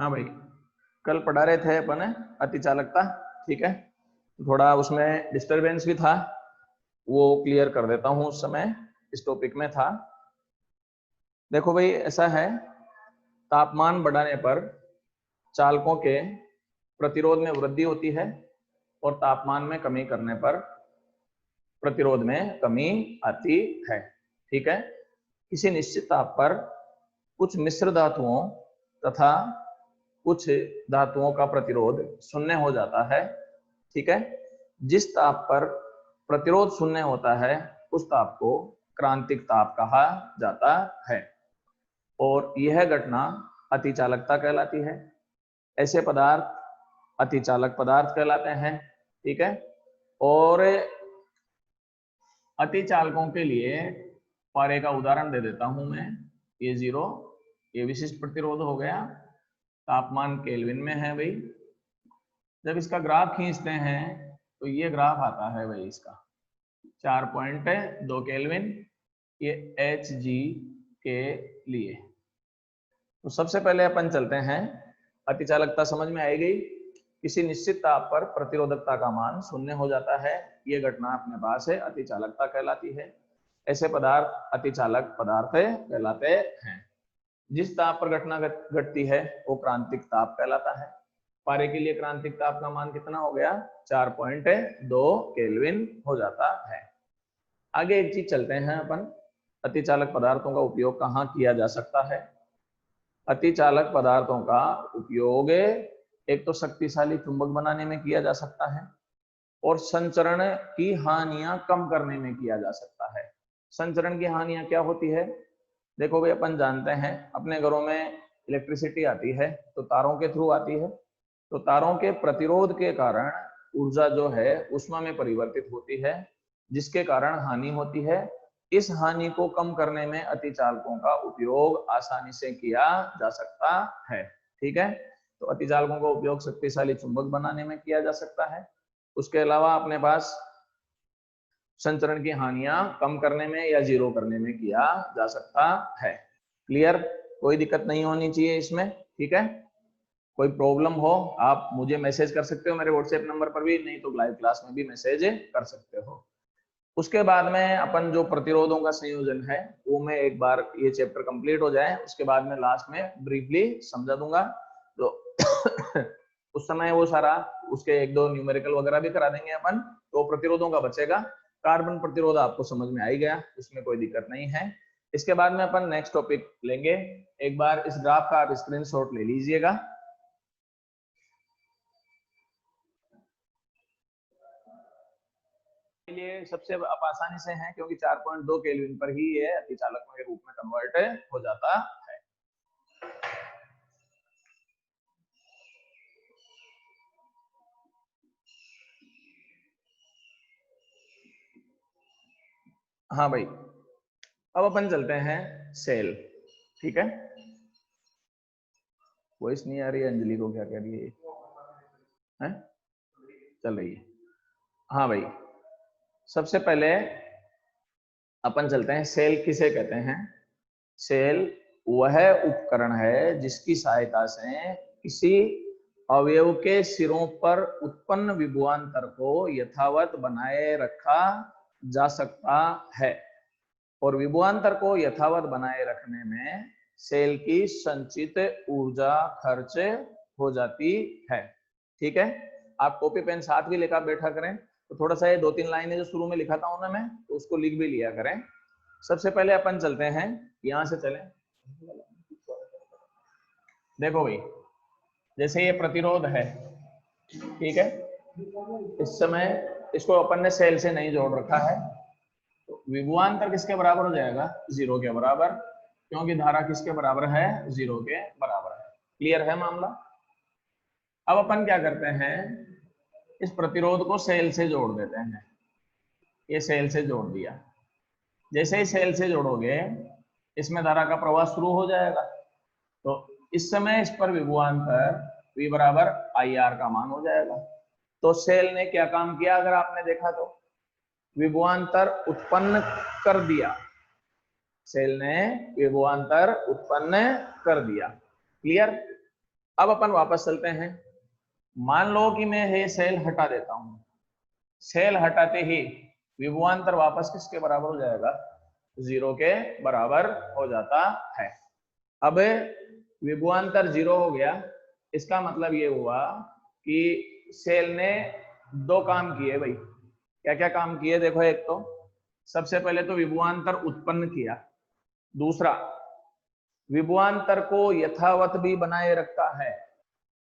हाँ भाई, कल पढ़ा रहे थे अपन अतिचालकता, ठीक है। थोड़ा उसमें डिस्टरबेंस भी था, वो क्लियर कर देता हूँ। उस समय इस टॉपिक में था। देखो भाई, ऐसा है, तापमान बढ़ाने पर चालकों के प्रतिरोध में वृद्धि होती है और तापमान में कमी करने पर प्रतिरोध में कमी आती है, ठीक है। किसी निश्चित ताप पर कुछ मिश्र धातुओं तथा कुछ धातुओं का प्रतिरोध शून्य हो जाता है, ठीक है। जिस ताप पर प्रतिरोध शून्य होता है उस ताप को क्रांतिक ताप कहा जाता है और यह घटना अतिचालकता कहलाती है। ऐसे पदार्थ अतिचालक पदार्थ कहलाते हैं, ठीक है। और अतिचालकों के लिए पारे का उदाहरण दे देता हूं मैं। ये 0, ये विशिष्ट प्रतिरोध हो गया, तापमान केल्विन में है भाई। जब इसका ग्राफ खींचते हैं तो ये ग्राफ आता है भाई इसका 4.2 केल्विन, ये Hg के लिए। तो सबसे पहले अपन चलते हैं, अतिचालकता समझ में आई गई। किसी निश्चित ताप पर प्रतिरोधकता का मान शून्य हो जाता है, ये घटना अपने पास है, अतिचालकता कहलाती है। ऐसे पदार्थ अतिचालक पदार्थ कहलाते हैं। जिस ताप पर घटना घटती है वो क्रांतिक ताप कहलाता है। पारे के लिए क्रांतिक ताप का मान कितना हो गया? 4.2 केल्विन हो जाता है। आगे एक चीज चलते हैं अपन, अतिचालक पदार्थों का उपयोग कहाँ किया जा सकता है। अतिचालक पदार्थों का उपयोग एक तो शक्तिशाली चुंबक बनाने में किया जा सकता है और संचरण की हानियां कम करने में किया जा सकता है। संचरण की हानियां क्या होती है? देखो भाई, अपन जानते हैं अपने घरों में इलेक्ट्रिसिटी आती है तो तारों के थ्रू आती है, तो तारों के प्रतिरोध के कारण ऊर्जा जो है ऊष्मा में परिवर्तित होती है, जिसके कारण हानि होती है। इस हानि को कम करने में अतिचालकों का उपयोग आसानी से किया जा सकता है, ठीक है। तो अतिचालकों का उपयोग शक्तिशाली चुंबक बनाने में किया जा सकता है। उसके अलावा अपने पास संचरण की हानियां कम करने में या 0 करने में किया जा सकता है। क्लियर? कोई दिक्कत नहीं होनी चाहिए इसमें, ठीक है। कोई प्रॉब्लम हो आप मुझे मैसेज कर सकते हो मेरे व्हाट्सएप नंबर पर भी, नहीं तो लाइव क्लास में भी मैसेज कर सकते हो। उसके बाद में अपन जो प्रतिरोधों का संयोजन है वो मैं एक बार ये चैप्टर कंप्लीट हो जाए उसके बाद में लास्ट में ब्रीफली समझा दूंगा। तो उस समय वो सारा उसके 1-2 न्यूमेरिकल वगैरह भी करा देंगे अपन, तो प्रतिरोधों का बचेगा। कार्बन प्रतिरोध आपको समझ में आ ही गया, उसमें कोई दिक्कत नहीं है। इसके बाद में अपन नेक्स्ट टॉपिक लेंगे। एक बार इस ग्राफ का आप स्क्रीनशॉट ले लीजिएगा। लिए सबसे आप आसानी से हैं क्योंकि 4.2 केल्विन पर ही ये अतिचालक के रूप में कन्वर्ट हो जाता है। हाँ भाई, अब अपन चलते हैं सेल, ठीक है। वॉइस नहीं आ रही है, अंजलि को क्या कह रही है? चल रही है। हाँ भाई, सबसे पहले अपन चलते हैं, सेल किसे कहते हैं। सेल वह उपकरण है जिसकी सहायता से किसी अवयव के सिरों पर उत्पन्न विभवांतर को यथावत बनाए रखा जा सकता है और विभवांतर को यथावत बनाए रखने में सेल की संचित ऊर्जा खर्च हो जाती है, ठीक है। आप कॉपी पेन साथ भी लेकर बैठा करें, तो थोड़ा सा ये 2-3 लाइनें जो शुरू में लिखा था ना मैं, तो उसको लिख भी लिया करें। सबसे पहले अपन चलते हैं, यहां से चलें। देखो भाई, जैसे ये प्रतिरोध है, ठीक है। इस समय इसको अपन ने सेल से नहीं जोड़ रखा है, तो विभवांतर किसके बराबर हो जाएगा? 0 के बराबर, क्योंकि धारा किसके बराबर है? 0 के बराबर है। क्लियर है मामला? अब अपन क्या करते हैं, इस प्रतिरोध को सेल से जोड़ देते हैं। ये सेल से जोड़ दिया, जैसे ही सेल से जोड़ोगे इसमें धारा का प्रवाह शुरू हो जाएगा। तो इस समय इस पर विभवांतर V बराबर IR का मान हो जाएगा। तो सेल ने क्या काम किया अगर आपने देखा तो? विभवांतर उत्पन्न कर दिया, सेल ने विभवांतर उत्पन्न कर दिया। क्लियर? अब अपन वापस चलते हैं। मान लो कि मैं ये सेल हटा देता हूं, सेल हटाते ही विभवांतर वापस किसके बराबर हो जाएगा, 0 के बराबर हो जाता है। अब विभवांतर 0 हो गया, इसका मतलब ये हुआ कि सेल ने दो काम किए भाई। क्या क्या काम किए देखो, एक तो सबसे पहले तो विभवांतर उत्पन्न किया, दूसरा विभवांतर को यथावत भी बनाए रखता है।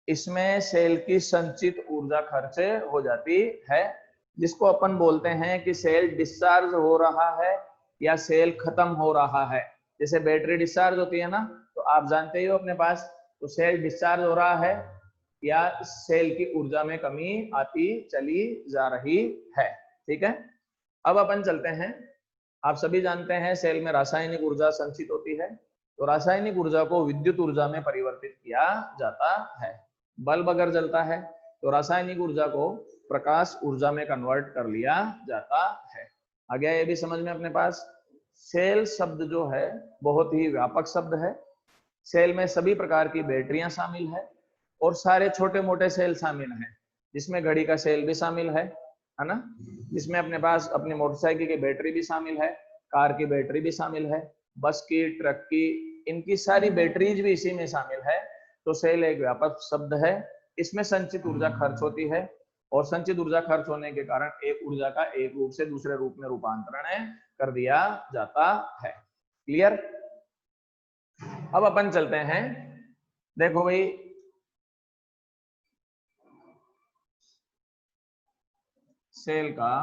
इसमें सेल की संचित ऊर्जा खर्च हो जाती है, जिसको अपन बोलते हैं कि सेल डिस्चार्ज हो रहा है या सेल खत्म हो रहा है। जैसे बैटरी डिस्चार्ज होती है ना, तो आप जानते ही हो अपने पास, तो सेल डिस्चार्ज हो रहा है या सेल की ऊर्जा में कमी आती चली जा रही है। ठीक है, अब अपन चलते हैं। आप सभी जानते हैं सेल में रासायनिक ऊर्जा संचित होती है, तो रासायनिक ऊर्जा को विद्युत ऊर्जा में परिवर्तित किया जाता है। बल्ब अगर जलता है तो रासायनिक ऊर्जा को प्रकाश ऊर्जा में कन्वर्ट कर लिया जाता है। आ गया ये भी समझ में अपने पास। सेल शब्द जो है बहुत ही व्यापक शब्द है। सेल में सभी प्रकार की बैटरियां शामिल है और सारे छोटे मोटे सेल शामिल हैं, जिसमें घड़ी का सेल भी शामिल है ना, जिसमें अपने पास अपनी मोटरसाइकिल की बैटरी भी शामिल है, कार की बैटरी भी शामिल है, बस की, ट्रक की, इनकी सारी बैटरीज भी इसी में शामिल है। तो सेल एक व्यापक शब्द है। इसमें संचित ऊर्जा खर्च होती है और संचित ऊर्जा खर्च होने के कारण एक ऊर्जा का एक रूप से दूसरे रूप में रूपांतरण कर दिया जाता है। क्लियर। अब अपन चलते हैं, देखो भाई सेल का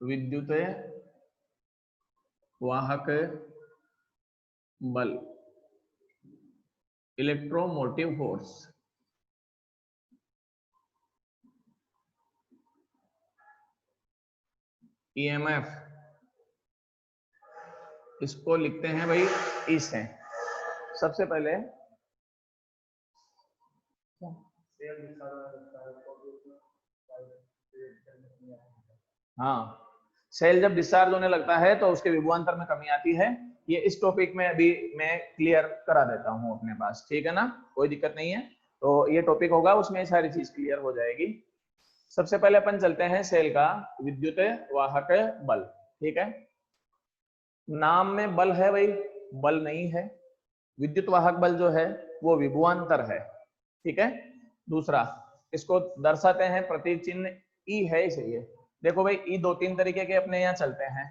विद्युत वाहक बल, इलेक्ट्रोमोटिव फोर्स, ईएमएफ, इसको लिखते हैं भाई ई से। सबसे पहले हाँ, सेल जब डिस्चार्ज होने लगता है तो उसके विभवांतर में कमी आती है। ये इस टॉपिक में अभी मैं क्लियर करा देता हूँ अपने पास, ठीक है ना, कोई दिक्कत नहीं है। तो ये टॉपिक होगा, उसमें सारी चीज क्लियर हो जाएगी। सबसे पहले अपन चलते हैं सेल का विद्युत वाहक बल। ठीक है, नाम में बल है भाई, बल नहीं है। विद्युत वाहक बल जो है वो विभवांतर है। ठीक है, दूसरा इसको दर्शाते हैं, प्रतीक चिन्ह ई है इसलिए। देखो भाई ई दो तीन तरीके के अपने यहाँ चलते हैं।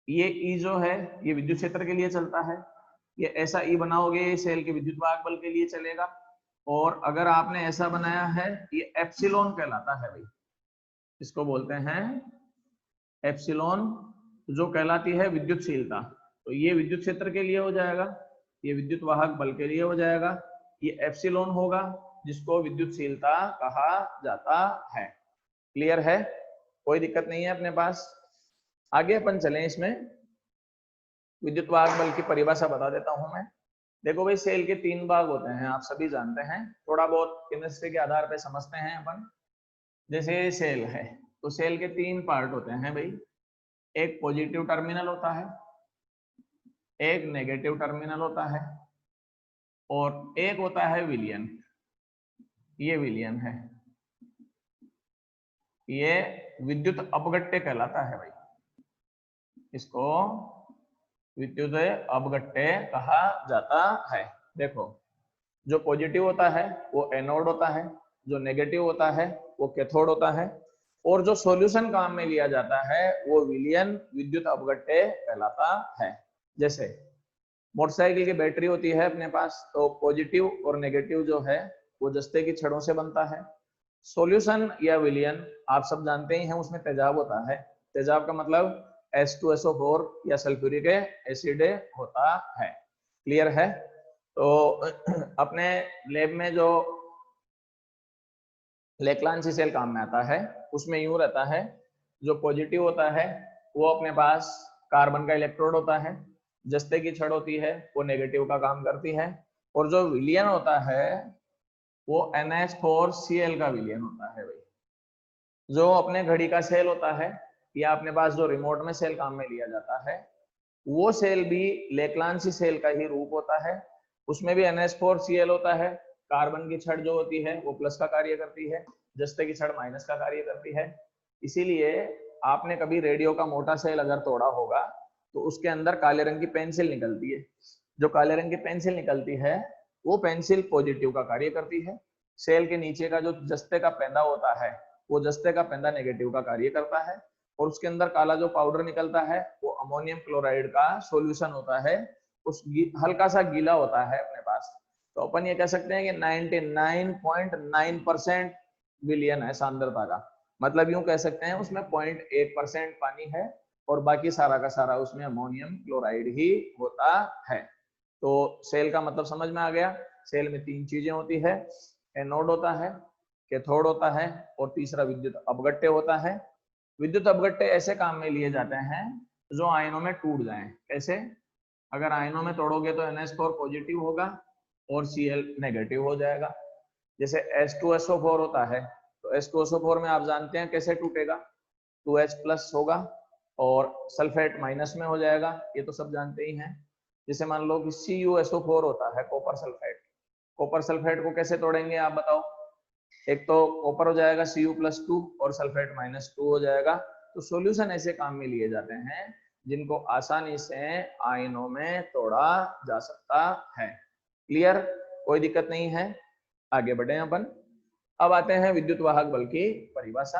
ये ई जो है ये विद्युत क्षेत्र के लिए चलता है, ये ऐसा ई बनाओगे ये सेल के विद्युत वाहक बल के लिए चलेगा। और अगर आपने ऐसा बनाया है, ये एप्सिलॉन कहलाता है भाई, इसको बोलते हैं एप्सिलॉन, जो कहलाती है विद्युतशीलता। तो ये विद्युत क्षेत्र के लिए हो जाएगा, ये विद्युत वाहक बल के लिए हो जाएगा, ये एप्सिलॉन होगा जिसको विद्युतशीलता कहा जाता है। क्लियर है, कोई दिक्कत नहीं है अपने पास। आगे अपन चलें, इसमें विद्युत वाहक बल की परिभाषा बता देता हूं मैं। देखो भाई सेल के तीन भाग होते हैं, आप सभी जानते हैं, थोड़ा बहुत केमिस्ट्री के आधार पर समझते हैं अपन। जैसे सेल है तो सेल के तीन पार्ट होते हैं भाई, एक पॉजिटिव टर्मिनल होता है, एक नेगेटिव टर्मिनल होता है, और एक होता है विलयन। ये विलयन है, ये विद्युत अपघट्य कहलाता है भाई, इसको विद्युत अपघट्य कहा जाता है। देखो जो पॉजिटिव होता है वो एनोड होता है, जो नेगेटिव होता है वो कैथोड होता है, और जो सॉल्यूशन काम में लिया जाता है वो विलयन विद्युत अपघट्य कहलाता है। जैसे मोटरसाइकिल की बैटरी होती है अपने पास, तो पॉजिटिव और नेगेटिव जो है वो जस्ते की छड़ों से बनता है। सॉल्यूशन या विलयन आप सब जानते ही हैं, उसमें तेजाब होता है। तेजाब का मतलब H2SO4 या सल्फ्यूरिक एसिड होता है। क्लियर है। तो अपने लैब में जो लेक्लांसी सेल काम में आता है उसमें यूं रहता है, जो पॉजिटिव होता है वो अपने पास कार्बन का इलेक्ट्रोड होता है, जस्ते की छड़ होती है वो नेगेटिव का काम करती है, और जो विलयन होता है वो NH4Cl का विलयन होता है भाई। जो अपने घड़ी का सेल होता है या अपने पास जो रिमोट में सेल काम में लिया जाता है, वो सेल भी लेक्लांसी सेल का ही रूप होता है। उसमें भी NH4Cl होता है। कार्बन की छड़ जो होती है वो प्लस का कार्य करती है, जस्ते की छड़ माइनस का कार्य करती है। इसीलिए आपने कभी रेडियो का मोटा सेल अगर तोड़ा होगा तो उसके अंदर काले रंग की पेंसिल निकलती है। जो काले रंग की पेंसिल निकलती है वो पेंसिल पॉजिटिव का कार्य करती है। सेल के नीचे का जो जस्ते का पेंदा होता है वो जस्ते का पेंदा नेगेटिव का कार्य करता है, और उसके अंदर काला जो पाउडर निकलता है वो अमोनियम क्लोराइड का सॉल्यूशन होता है, उस हल्का सा गीला होता है अपने पास। तो अपन ये कह सकते हैं कि 99.9% विलियन है सांद्रता का, मतलब यूं कह सकते हैं उसमें 0.1% पानी है और बाकी सारा का सारा उसमें अमोनियम क्लोराइड ही होता है। तो सेल का मतलब समझ में आ गया। सेल में तीन चीजें होती है, एनोड होता है, कैथोड होता है और तीसरा विद्युत अपघट्य होता है। विद्युत अपघट्य ऐसे काम में लिए जाते हैं जो आयनों में टूट जाएं। कैसे? अगर आयनों में तोड़ोगे तो NH4 पॉजिटिव होगा और Cl नेगेटिव हो जाएगा। जैसे H2SO4 होता है तो H2SO4 में आप जानते हैं कैसे टूटेगा, 2H प्लस होगा और सल्फेट माइनस में हो जाएगा, ये तो सब जानते ही हैं। जैसे मान लो कि CuSO4 होता है, कॉपर सल्फेट। कॉपर सल्फेट को कैसे तोड़ेंगे आप बताओ? एक तो कॉपर हो जाएगा Cu+2 और सल्फेट -2 हो जाएगा। तो सॉल्यूशन ऐसे काम में लिए जाते हैं जिनको आसानी से आयनों में तोड़ा जा सकता है। क्लियर? कोई दिक्कत नहीं है, आगे बढ़े अपन। अब आते हैं विद्युत वाहक बल की परिभाषा।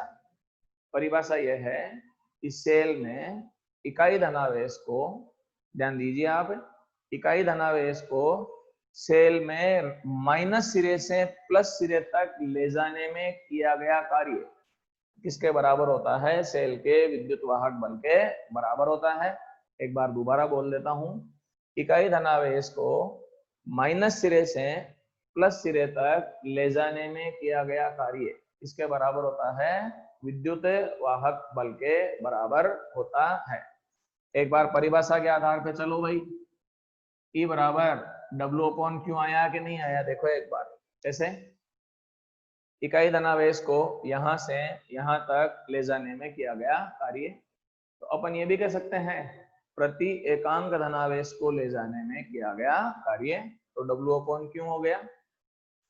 परिभाषा यह है कि सेल में इकाई धनावेश को, ध्यान दीजिए आप, इकाई धनावेश को सेल में माइनस सिरे से प्लस सिरे तक ले जाने में किया गया कार्य किसके बराबर होता है? सेल के विद्युत वाहक बल के बराबर होता है। एक बार दोबारा बोल देता हूं, इकाई धनावेश को माइनस सिरे से प्लस सिरे तक ले जाने में किया गया कार्य इसके बराबर होता है? विद्युत वाहक बल के बराबर होता है। एक बार परिभाषा के आधार पे चलो भाई, E बराबर W/Q आया कि नहीं आया? देखो एक बार कैसे। इकाई धनावेश को यहां से यहां तक ले जाने में किया गया कार्य, तो अपन ये भी कह सकते हैं प्रति एकांक धनावेश को ले जाने में किया गया कार्य, तो W/Q हो गया।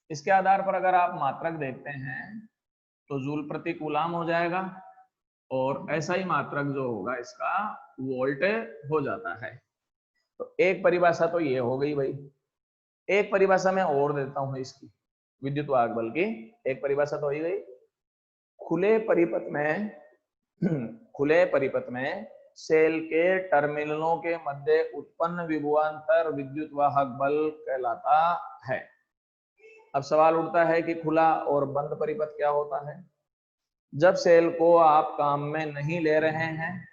इसके आधार पर अगर आप मात्रक देखते हैं तो जूल प्रति कूलाम हो जाएगा, और ऐसा ही मात्रक जो होगा इसका वोल्ट हो जाता है। तो एक परिभाषा तो ये हो गई भाई। एक परिभाषा मैं और देता हूं इसकी, विद्युत वाहक बल की एक परिभाषा तो हो ही गई। खुले परिपथ में खुले परिपथ में सेल के टर्मिनलों के मध्य उत्पन्न विभवांतर विद्युत वाहक बल कहलाता है। अब सवाल उठता है कि खुला और बंद परिपथ क्या होता है? जब सेल को आप काम में नहीं ले रहे हैं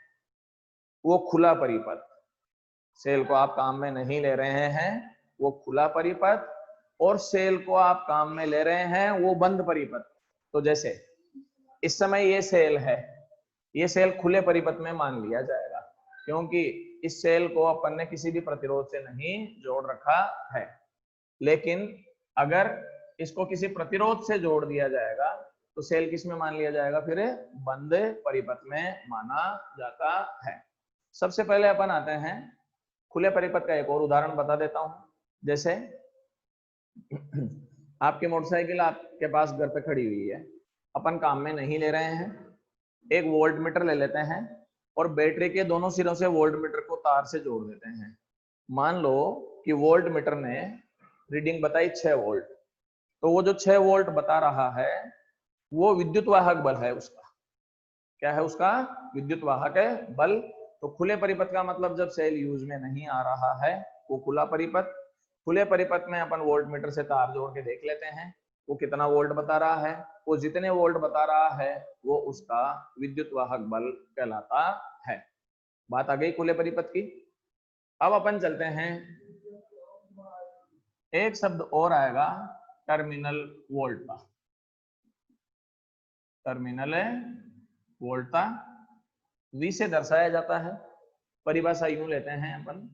वो खुला परिपथ, सेल को आप काम में नहीं ले रहे हैं वो खुला परिपथ, और सेल को आप काम में ले रहे हैं वो बंद परिपथ। तो जैसे इस समय ये सेल है, ये सेल खुले परिपथ में मान लिया जाएगा क्योंकि इस सेल को अपन ने किसी भी प्रतिरोध से नहीं जोड़ रखा है। लेकिन अगर इसको किसी प्रतिरोध से जोड़ दिया जाएगा तो सेल किस में मान लिया जाएगा? फिर बंद परिपथ में माना जाता है। सबसे पहले अपन आते हैं खुले परिपथ का एक और उदाहरण बता देता हूं। जैसे आपकी मोटरसाइकिल आपके पास घर पे खड़ी हुई है, अपन काम में नहीं ले रहे हैं, एक वोल्ट मीटर ले लेते हैं और बैटरी के दोनों सिरों से वोल्ट मीटर को तार से जोड़ देते हैं। मान लो कि वोल्ट मीटर ने रीडिंग बताई 6 वोल्ट, तो वो जो 6 वोल्ट बता रहा है वो विद्युत वाहक बल है उसका। क्या है उसका? विद्युत वाहक बल। तो खुले परिपथ का मतलब जब सेल यूज में नहीं आ रहा है वो खुला परिपथ। खुले परिपथ में अपन वोल्ट मीटर से तार जोड़ के देख लेते हैं वो कितना वोल्ट बता रहा है। वो जितने वोल्ट बता रहा है वो उसका विद्युत वाहक बल कहलाता है। बात आ गई खुले परिपथ की। अब अपन चलते हैं, एक शब्द और आएगा टर्मिनल वोल्टा। टर्मिनल वोल्टा V से दर्शाया जाता है। परिभाषा यूं लेते हैं अपन,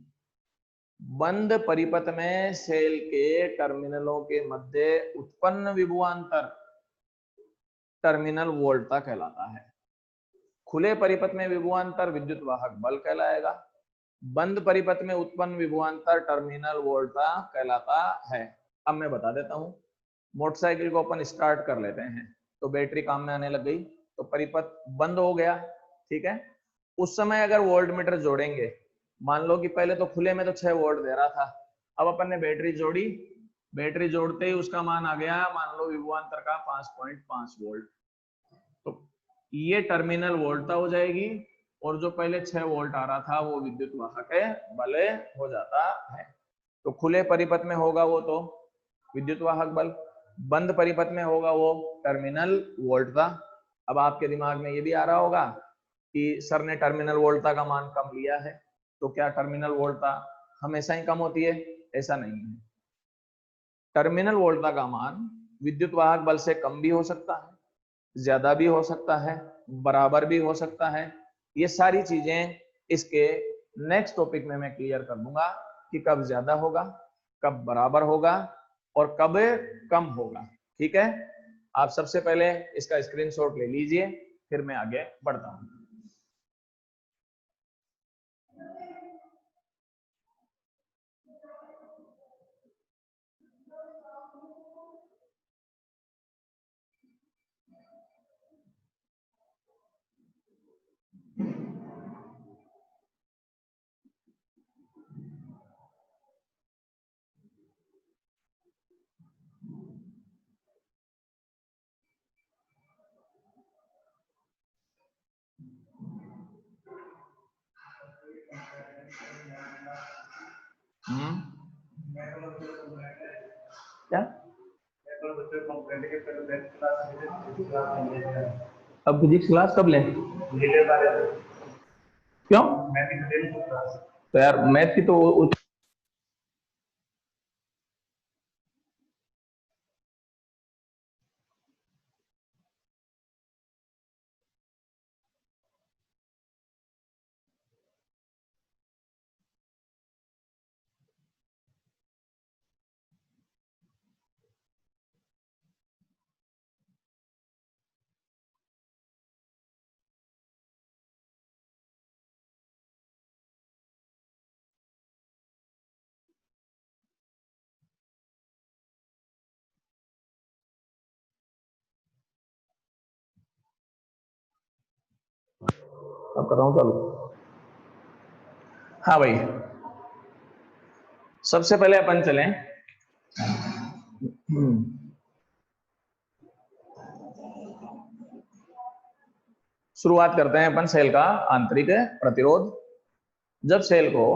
बंद परिपथ में सेल के टर्मिनलों के मध्य उत्पन्न विभवांतर टर्मिनल वोल्टा कहलाता है। खुले परिपथ में विभवांतर विद्युत वाहक बल कहलाएगा। बंद परिपथ में उत्पन्न विभवांतर टर्मिनल वोल्टा कहलाता है। अब मैं बता देता हूं, मोटरसाइकिल को अपन स्टार्ट कर लेते हैं तो बैटरी काम में आने लग गई, तो परिपथ बंद हो गया, ठीक है। उस समय अगर वोल्ट मीटर जोड़ेंगे, मान लो कि पहले तो खुले में तो 6 वोल्ट दे रहा था, अब अपन ने बैटरी जोड़ी, बैटरी जोड़ते ही उसका मान आ गया, मान लो विभवांतर का 5.5 वोल्ट, तो ये टर्मिनल वोल्टता हो जाएगी, और जो पहले 6 वोल्ट आ रहा था वो विद्युत वाहक बल हो जाता है। तो खुले परिपथ में होगा वो तो विद्युत वाहक बल, बंद परिपथ में होगा वो टर्मिनल वोल्टता। अब आपके दिमाग में ये भी आ रहा होगा कि सर ने टर्मिनल वोल्टता का मान कम लिया है, तो क्या टर्मिनल वोल्टता हमेशा ही कम होती है? ऐसा नहीं है। टर्मिनल वोल्टता का मान विद्युत वाहक बल से कम भी हो सकता है, ज्यादा भी हो सकता है, बराबर भी हो सकता है। ये सारी चीजें इसके नेक्स्ट टॉपिक में मैं क्लियर कर दूंगा कि कब ज्यादा होगा, कब बराबर होगा और कब कम होगा, ठीक है। आप सबसे पहले इसका स्क्रीनशॉट ले लीजिए, फिर मैं आगे बढ़ता हूं। क्या अब फिजिक्स क्लास कब लें? क्यों? तो यार मैथ की तो अब कर रहा हूं चालू। हाँ भाई, सबसे पहले अपन चलें, शुरुआत करते हैं अपन सेल का आंतरिक प्रतिरोध। जब सेल को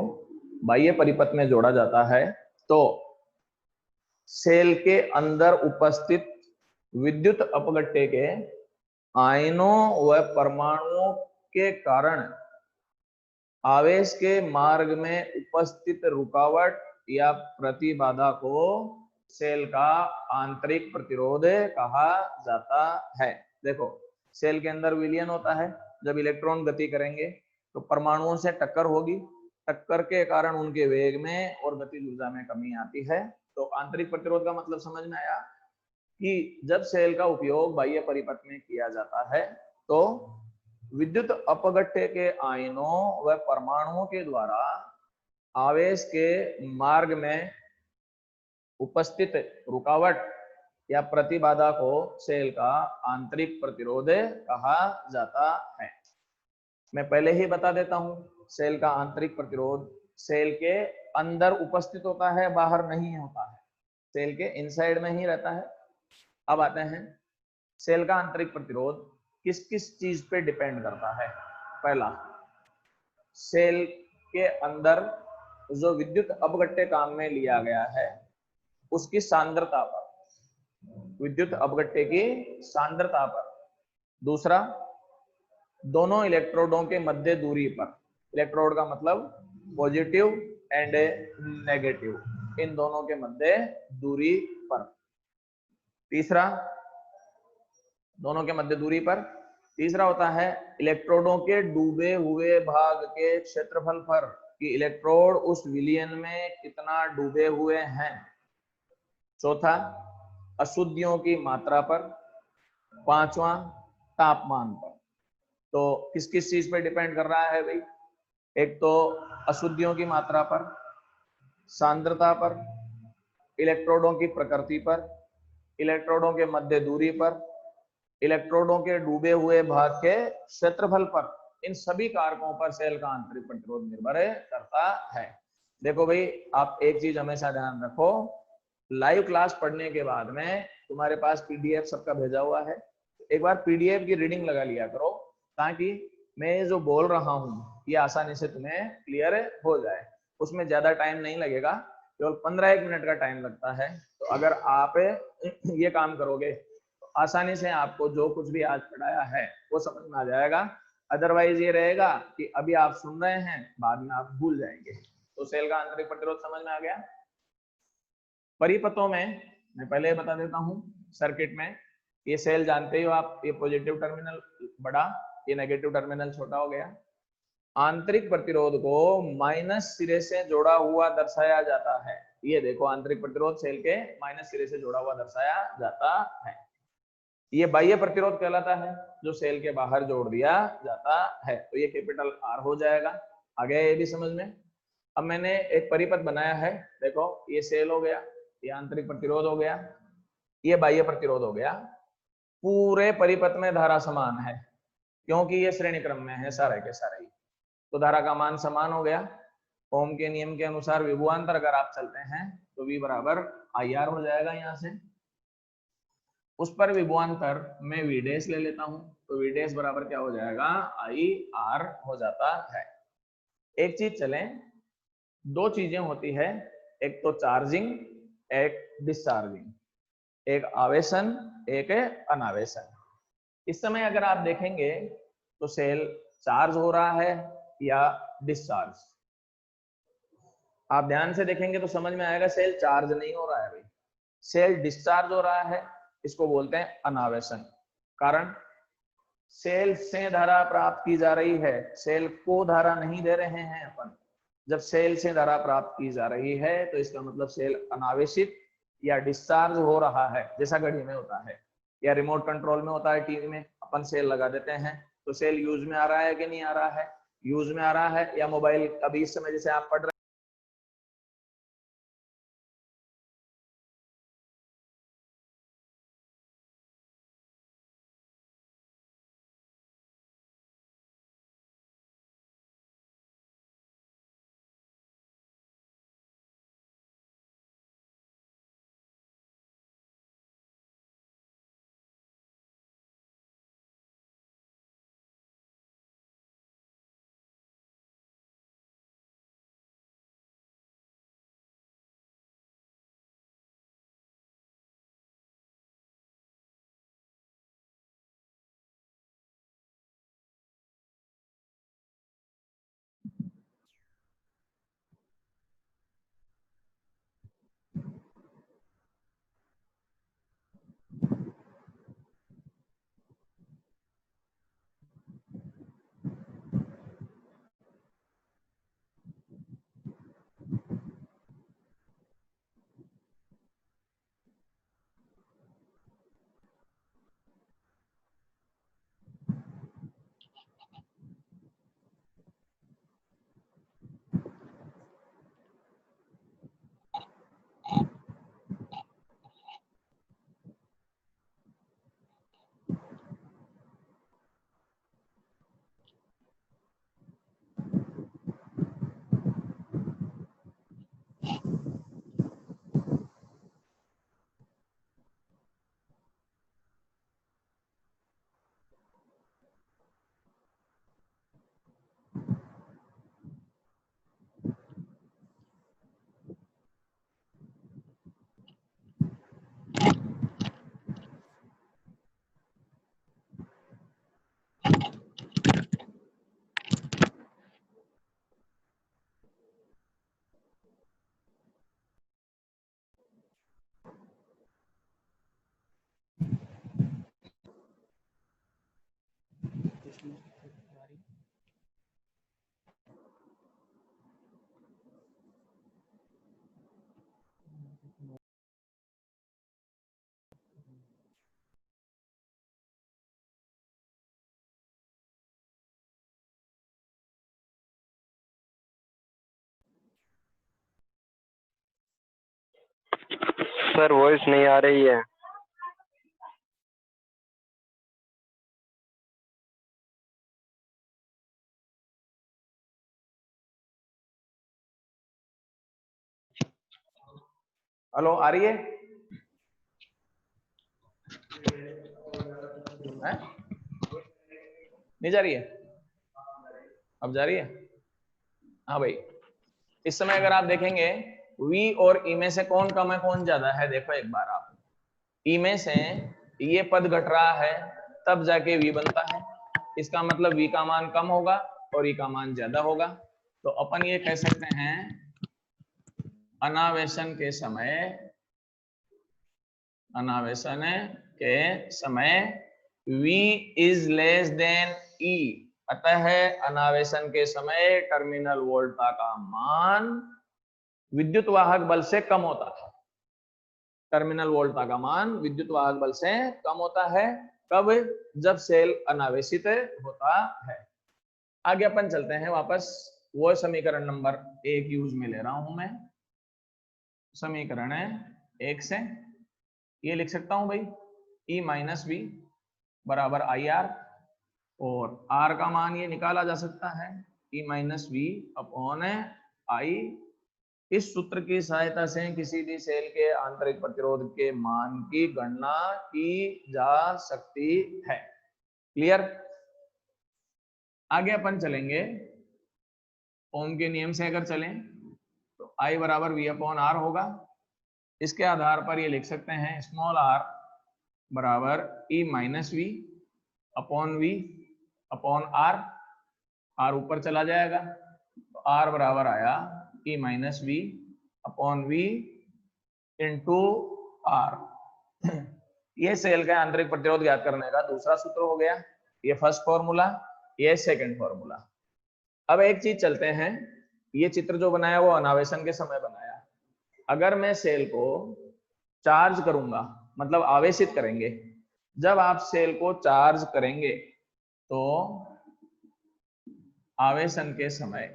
बाह्य परिपथ में जोड़ा जाता है तो सेल के अंदर उपस्थित विद्युत अपघट्य के आयनों व परमाणुओं के कारण आवेश के मार्ग में उपस्थित रुकावट या प्रतिबाधा को सेल का आंतरिक प्रतिरोध कहा जाता है। देखो, सेल के अंदर विलयन होता है, जब इलेक्ट्रॉन गति करेंगे तो परमाणुओं से टक्कर होगी, टक्कर के कारण उनके वेग में और गतिज ऊर्जा में कमी आती है। तो आंतरिक प्रतिरोध का मतलब समझ में आया कि जब सेल का उपयोग बाह्य परिपथ में किया जाता है तो विद्युत अपघट्य के आयनों व परमाणुओं के द्वारा आवेश के मार्ग में उपस्थित रुकावट या प्रतिबाधा को सेल का आंतरिक प्रतिरोध कहा जाता है। मैं पहले ही बता देता हूं, सेल का आंतरिक प्रतिरोध सेल के अंदर उपस्थित होता है, बाहर नहीं होता है, सेल के इनसाइड में ही रहता है। अब आते हैं, सेल का आंतरिक प्रतिरोध किस किस चीज पे डिपेंड करता है। पहला, सेल के अंदर जो विद्युत अपघट्य काम में लिया गया है उसकी सांद्रता पर, विद्युत अपघट्य की सांद्रता पर। दूसरा, दोनों इलेक्ट्रोडों के मध्य दूरी पर, इलेक्ट्रोड का मतलब पॉजिटिव एंड नेगेटिव, इन दोनों के मध्य दूरी पर। तीसरा, दोनों के मध्य दूरी पर। तीसरा होता है इलेक्ट्रोडों के डूबे हुए भाग के क्षेत्रफल पर, कि इलेक्ट्रोड उस विलयन में कितना डूबे हुए हैं। चौथा, अशुद्धियों की मात्रा पर। पांचवा, तापमान पर। तो किस किस चीज पर डिपेंड कर रहा है भाई? एक तो अशुद्धियों की मात्रा पर, सांद्रता पर, इलेक्ट्रोडों की प्रकृति पर, इलेक्ट्रोडों के मध्य दूरी पर, इलेक्ट्रोडों के डूबे हुए भाग के क्षेत्रफल पर, इन सभी कारकों पर सेल का आंतरिक प्रतिरोध निर्भर करता है। देखो भाई, आप एक चीज हमेशा ध्यान रखो, लाइव क्लास पढ़ने के बाद में तुम्हारे पास पीडीएफ सबका भेजा हुआ है, एक बार पीडीएफ की रीडिंग लगा लिया करो, ताकि मैं जो बोल रहा हूँ ये आसानी से तुम्हें क्लियर हो जाए। उसमें ज्यादा टाइम नहीं लगेगा, केवल 15-1 मिनट का टाइम लगता है। तो अगर आप ये काम करोगे तो आसानी से आपको जो कुछ भी आज पढ़ाया है वो समझ में आ जाएगा। अदरवाइज ये रहेगा कि अभी आप सुन रहे हैं, बाद में आप भूल जाएंगे। तो सेल का आंतरिक प्रतिरोध समझ में आ गया। परिपथों में मैं पहले बता देता हूं, सर्किट में ये सेल जानते हो आप, ये पॉजिटिव टर्मिनल बड़ा, ये नेगेटिव टर्मिनल छोटा हो गया। आंतरिक प्रतिरोध को माइनस सिरे से जोड़ा हुआ दर्शाया जाता है। ये देखो, आंतरिक प्रतिरोध सेल के माइनस सिरे से जोड़ा हुआ दर्शाया जाता है। ये बाह्य प्रतिरोध कहलाता है, जो सेल के बाहर जोड़ दिया जाता है। तो ये कैपिटल आर हो जाएगा। आ गया ये भी समझ में। अब मैंने एक परिपथ बनाया है, देखो ये सेल हो गया, ये आंतरिक प्रतिरोध हो गया, ये बाह्य प्रतिरोध हो गया। पूरे परिपथ में धारा समान है, क्योंकि ये श्रेणी क्रम में है सारे के सारे। तो धारा का मान समान हो गया। ओम के नियम के अनुसार विभवांतर अगर आप चलते हैं तो V बराबर IR हो जाएगा। यहां से उस पर विभवांतर मैं V डैश ले लेता हूं, तो V डैश बराबर क्या हो जाएगा, IR हो जाता है। एक चीज चलें, दो चीजें होती है, एक तो चार्जिंग, एक डिस्चार्जिंग, एक आवेशन, एक अनावेशन। इस समय अगर आप देखेंगे तो सेल चार्ज हो रहा है या डिस्चार्ज। आप ध्यान से देखेंगे तो समझ में आएगा सेल चार्ज नहीं हो रहा है भाई, सेल डिस्चार्ज हो रहा है। इसको बोलते हैं अनावेशन। कारण सेल से धारा प्राप्त की जा रही है, सेल को धारा नहीं दे रहे हैं अपन। जब सेल से धारा प्राप्त की जा रही है तो इसका मतलब सेल अनावेशित या डिस्चार्ज हो रहा है, जैसा घड़ी में होता है या रिमोट कंट्रोल में होता है, टीवी में अपन सेल लगा देते हैं तो सेल यूज में आ रहा है कि नहीं आ रहा है, यूज में आ रहा है। या मोबाइल अभी इस समय जैसे आप पढ़ रहे सर वॉइस नहीं आ रही है। हेलो, आ रही है? नहीं जा रही है? अब जा रही है? हाँ भाई, इस समय अगर आप देखेंगे V और E में से कौन कम है कौन ज्यादा है, देखो एक बार आप। E में से ये पद घट रहा है तब जाके V बनता है, इसका मतलब V का मान कम होगा और E का मान ज्यादा होगा। तो अपन ये कह सकते हैं अनावेशन के समय V is less than E, अतः अनावेशन के समय टर्मिनल वोल्टा का मान विद्युत वाहक बल से कम होता है। टर्मिनल वोल्टा का मान विद्युत वाहक बल से कम होता है। कब? जब सेल अनावेशित होता है। आगे अपन चलते हैं वापस, वो समीकरण नंबर 1 यूज में ले रहा हूं मैं। समीकरण 1 से ये लिख सकता हूं भाई, E माइनस वी बराबर आई आर, और R का मान ये निकाला जा सकता है E minus V upon I. इस सूत्र की सहायता से किसी भी सेल के आंतरिक प्रतिरोध के मान की गणना की जा सकती है। क्लियर? आगे अपन चलेंगे, ओम के नियम से अगर चलें तो I बराबर वी अपॉन आर होगा। इसके आधार पर ये लिख सकते हैं स्मॉल r बराबर E minus V upon R. R ऊपर चला जाएगा तो R बराबर आया E minus V upon V into R. ये सेल का आंतरिक प्रतिरोध ज्ञात करने का दूसरा सूत्र हो गया। ये फर्स्ट फॉर्मूला, ये सेकंड फॉर्मूला। अब एक चीज चलते हैं, ये चित्र जो बनाया वो अनावेशन के समय बनाया। अगर मैं सेल को चार्ज करूंगा, मतलब आवेशित करेंगे, जब आप सेल को चार्ज करेंगे तो आवेशन के समय,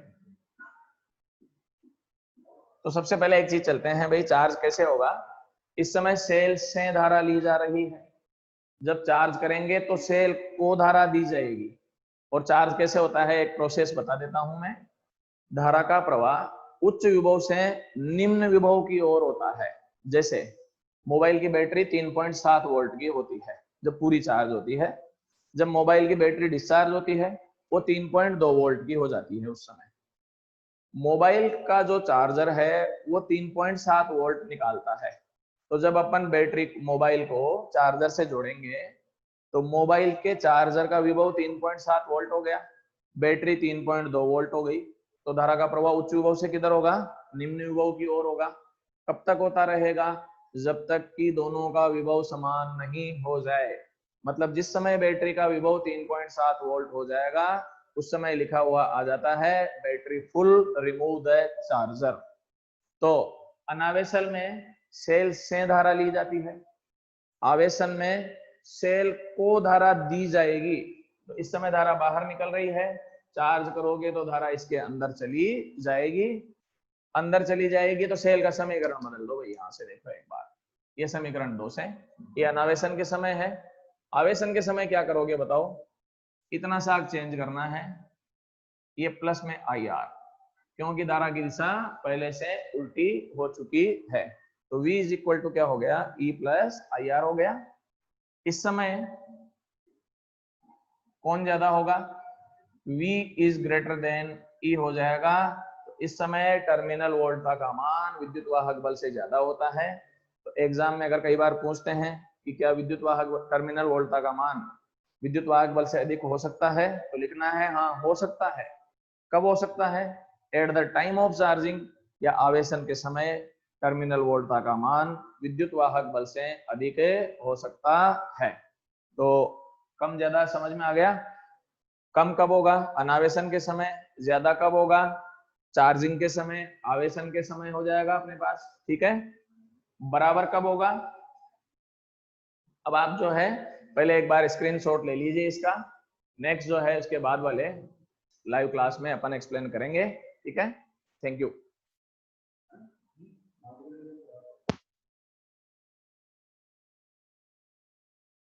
तो सबसे पहले एक चीज चलते हैं भाई, चार्ज कैसे होगा। इस समय सेल से धारा ली जा रही है, जब चार्ज करेंगे तो सेल को धारा दी जाएगी। और चार्ज कैसे होता है, एक प्रोसेस बता देता हूं मैं। धारा का प्रवाह उच्च विभव से निम्न विभव की ओर होता है। जैसे मोबाइल की बैटरी 3.7 वोल्ट की होती है जब पूरी चार्ज होती है, जब मोबाइल की बैटरी डिस्चार्ज होती है वो 3.2 वोल्ट की हो जाती है। उस समय मोबाइल का जो चार्जर है वो 3.7 वोल्ट निकालता है। तो जब अपन बैटरी मोबाइल को चार्जर से जोड़ेंगे तो मोबाइल के चार्जर का विभव 3.7 वोल्ट हो गया, बैटरी 3.2 वोल्ट हो गई। तो धारा का प्रवाह उच्च विभव से किधर होगा, निम्न विभव की ओर होगा। कब तक होता रहेगा, जब तक कि दोनों का विभव समान नहीं हो जाए। मतलब जिस समय बैटरी का विभव 3.7 वोल्ट हो जाएगा उस समय लिखा हुआ आ जाता है battery full, remove the charger. तो अनावेशन में सेल से धारा ली जाती है, आवेशन में सेल को धारा दी जाएगी। तो इस समय धारा बाहर निकल रही है, चार्ज करोगे तो धारा इसके अंदर चली जाएगी। अंदर चली जाएगी तो सेल का समीकरण बदल दो भाई। यहां से देखो एक बार, ये समीकरण 2 से, ये अनावेशन के समय है। आवेशन के समय क्या करोगे बताओ, इतना सा चेंज करना है, ये प्लस में आई आर, क्योंकि धारा की दिशा पहले से उल्टी हो चुकी है। तो V इज इक्वल टू क्या हो गया, E प्लस आई आर हो गया। इस समय कौन ज्यादा होगा, V is greater than E हो जाएगा। तो इस समय टर्मिनल वोल्टा का मान विद्युत वाहक बल से ज्यादा होता है। तो एग्जाम में अगर कई बार पूछते हैं कि क्या विद्युत वाहक टर्मिनल वोल्टा का मान विद्युत वाहक बल से अधिक हो सकता है, तो लिखना है हाँ हो सकता है। कब हो सकता है, at the time of charging, या आवेशन के समय टर्मिनल वोल्टा का मान विद्युत वाहक बल से अधिक हो सकता है। तो कम ज्यादा समझ में आ गया। कम कब होगा, अनावेशन के समय। ज्यादा कब होगा, चार्जिंग के समय। आवेशन के समय हो जाएगा अपने पास, ठीक है। बराबर कब होगा, अब आप जो है पहले एक बार स्क्रीनशॉट ले लीजिए इसका। नेक्स्ट जो है उसके बाद वाले लाइव क्लास में अपन एक्सप्लेन करेंगे, ठीक है। Thank you.